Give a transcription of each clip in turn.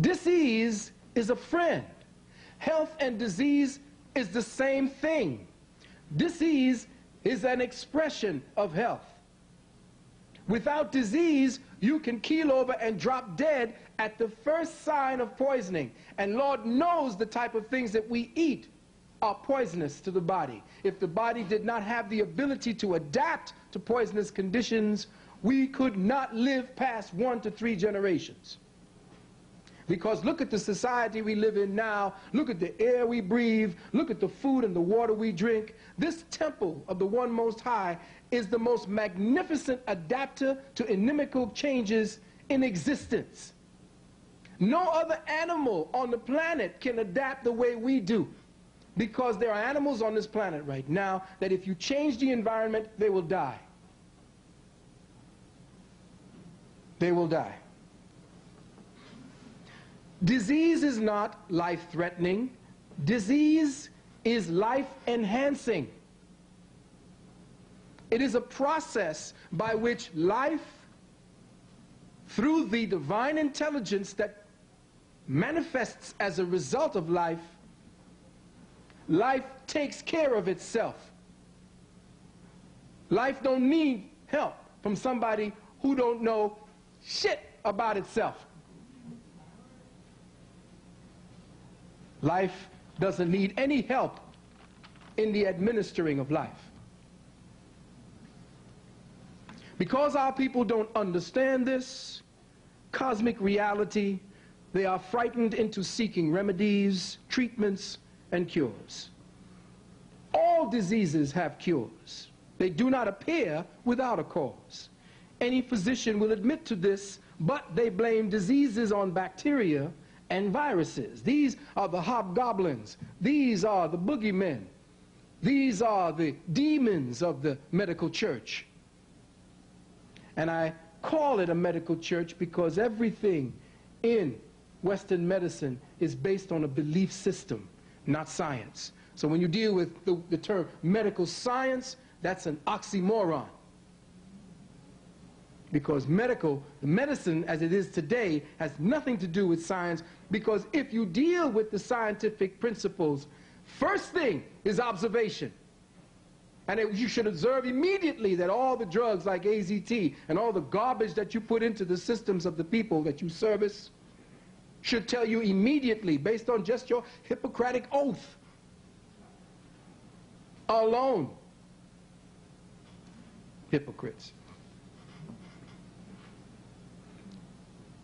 Disease is a friend. Health and disease is the same thing. Disease is an expression of health. Without disease, you can keel over and drop dead at the first sign of poisoning. And Lord knows the type of things that we eat are poisonous to the body. If the body did not have the ability to adapt to poisonous conditions, we could not live past 1 to 3 generations. Because look at the society we live in now, look at the air we breathe, look at the food and the water we drink. This temple of the One Most High is the most magnificent adapter to inimical changes in existence. No other animal on the planet can adapt the way we do, because there are animals on this planet right now that if you change the environment, they will die. They will die. Disease is not life-threatening. Disease is life-enhancing. It is a process by which life, through the divine intelligence that manifests as a result of life, life takes care of itself. Life don't need help from somebody who don't know shit about itself. Life doesn't need any help in the administering of life. Because our people don't understand this cosmic reality, they are frightened into seeking remedies, treatments, and cures. All diseases have cures. They do not appear without a cause. Any physician will admit to this, but they blame diseases on bacteria and viruses. These are the hobgoblins. These are the boogeymen. These are the demons of the medical church. And I call it a medical church because everything in Western medicine is based on a belief system, not science. So when you deal with the term medical science, that's an oxymoron. Because medicine as it is today has nothing to do with science, because if you deal with the scientific principles, first thing is observation. And you should observe immediately that all the drugs like AZT and all the garbage that you put into the systems of the people that you service should tell you immediately, based on just your Hippocratic oath alone. Hypocrites.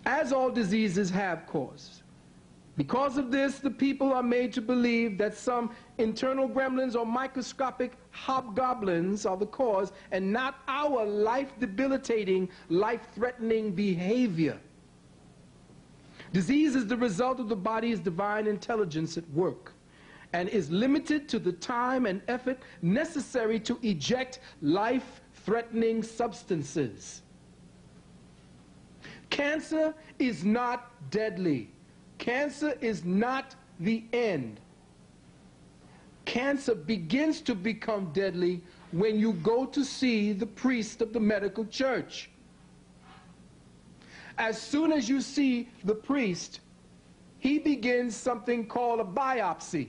As all diseases have cause. Because of this, the people are made to believe that some internal gremlins or microscopic hobgoblins are the cause, and not our life-debilitating, life-threatening behavior. Disease is the result of the body's divine intelligence at work, and is limited to the time and effort necessary to eject life-threatening substances. Cancer is not deadly. Cancer is not the end. Cancer begins to become deadly when you go to see the priest of the medical church. As soon as you see the priest, he begins something called a biopsy.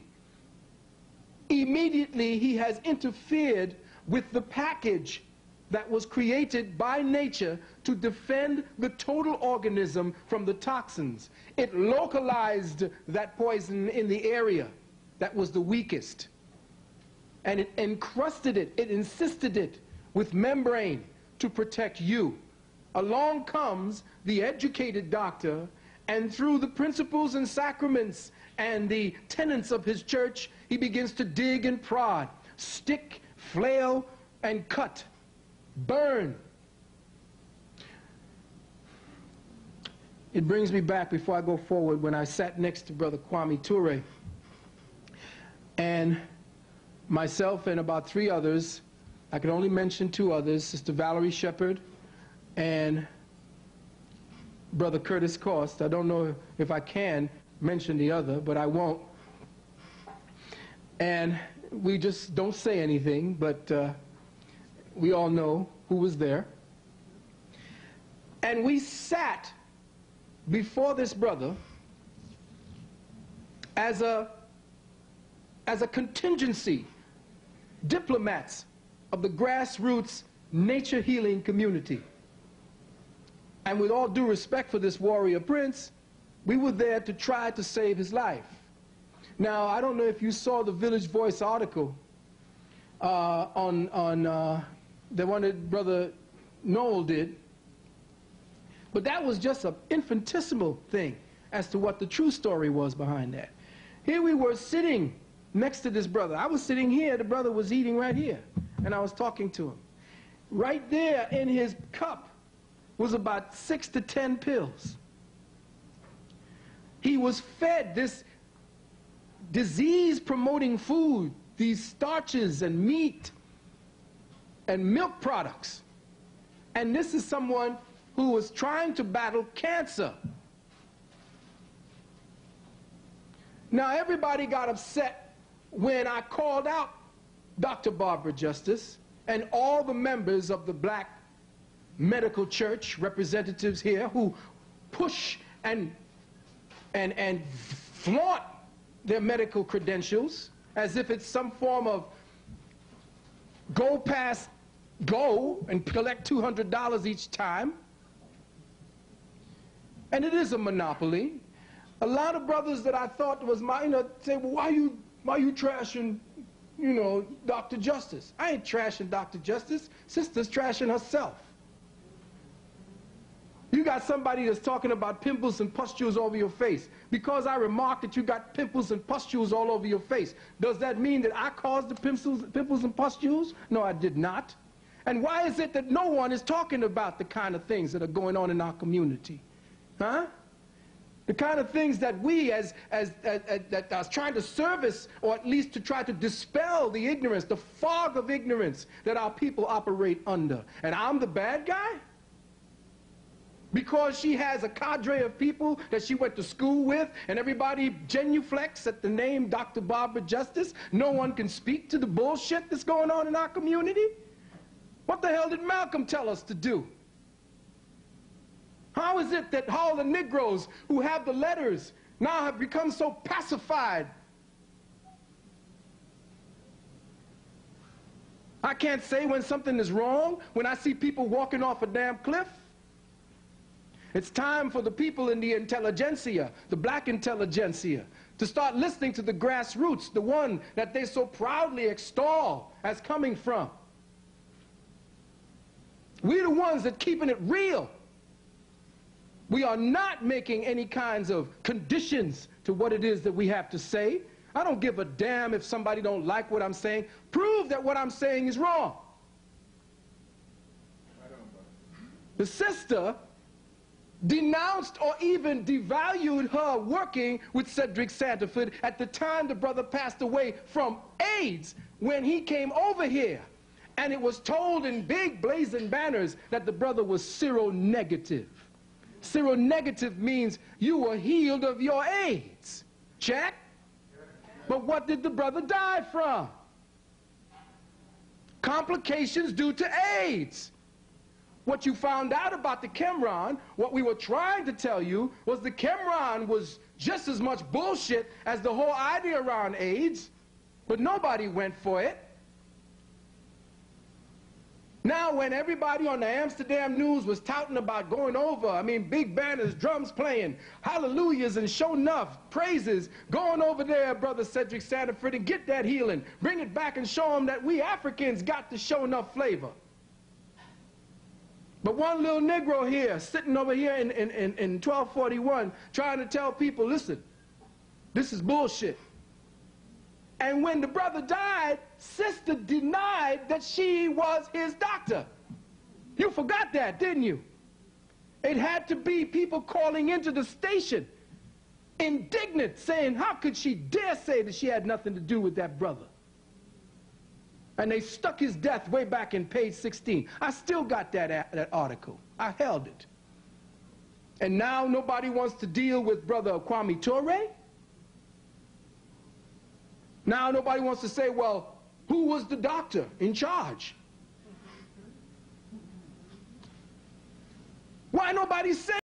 Immediately he has interfered with the package that was created by nature to defend the total organism from the toxins. It localized that poison in the area that was the weakest. And it encrusted it, it encysted it with membrane to protect you. Along comes the educated doctor, and through the principles and sacraments and the tenets of his church, he begins to dig and prod, stick, flail, and cut. Burn. It brings me back, before I go forward, when I sat next to Brother Kwame Ture, and myself and about 3 others, I can only mention 2 others, Sister Valerie Shepard and Brother Curtis Cost. I don't know if I can mention the other, but I won't. And we just don't say anything, but we all know who was there. And we sat before this brother as a contingency, diplomats of the grassroots nature healing community. And with all due respect for this warrior prince, we were there to try to save his life. Now, I don't know if you saw the Village Voice article the one that Brother Noel did, but that was just an infinitesimal thing as to what the true story was behind that. Here we were sitting next to this brother. I was sitting here, the brother was eating right here, and I was talking to him. Right there in his cup was about 6 to 10 pills. He was fed this disease-promoting food, these starches and meat and milk products. And this is someone who was trying to battle cancer. Now, everybody got upset when I called out Dr. Barbara Justice and all the members of the Black Medical Church representatives here who push and flaunt their medical credentials as if it's some form of go and collect $200 each time. And it is a monopoly. A lot of brothers that I thought was my, say, well, why you trashing, Dr. Justice? I ain't trashing Dr. Justice. Sister's trashing herself. You got somebody that's talking about pimples and pustules over your face. Because I remarked that you got pimples and pustules all over your face, does that mean that I caused the pimples and pustules? No, I did not. And why is it that no one is talking about the kind of things that are going on in our community? Huh? The kind of things that we that are trying to service, or at least to try to dispel the ignorance, the fog of ignorance that our people operate under. And I'm the bad guy? Because she has a cadre of people that she went to school with, and everybody genuflects at the name Dr. Barbara Justice. No one can speak to the bullshit that's going on in our community. What the hell did Malcolm tell us to do? How is it that all the Negroes who have the letters now have become so pacified? I can't say when something is wrong when I see people walking off a damn cliff. It's time for the people in the intelligentsia, the black intelligentsia, to start listening to the grassroots, the one that they so proudly extol as coming from. We're the ones that keeping it real. We are not making any kinds of conditions to what it is that we have to say. I don't give a damn if somebody don't like what I'm saying. Prove that what I'm saying is wrong. The sister denounced or even devalued her working with Cedric Santaford at the time the brother passed away from AIDS when he came over here. And it was told in big blazing banners that the brother was seronegative. Seronegative means you were healed of your AIDS. Check? But what did the brother die from? Complications due to AIDS. What you found out about the Qumran, what we were trying to tell you, was the Qumran was just as much bullshit as the whole idea around AIDS, but nobody went for it. Now, when everybody on the Amsterdam News was touting about going over, I mean, big banners, drums playing, hallelujahs and show enough praises, going over there, Brother Cedric Santaford, and get that healing. Bring it back and show them that we Africans got the show enough flavor. But one little Negro here, sitting over here in 1241, trying to tell people, listen, this is bullshit. And when the brother died, sister denied that she was his doctor. You forgot that, didn't you? It had to be people calling into the station, indignant, saying, how could she dare say that she had nothing to do with that brother? And they stuck his death way back in page 16. I still got that article. I held it. And now nobody wants to deal with Brother Kwame Ture. Now nobody wants to say, well, who was the doctor in charge? Why nobody saying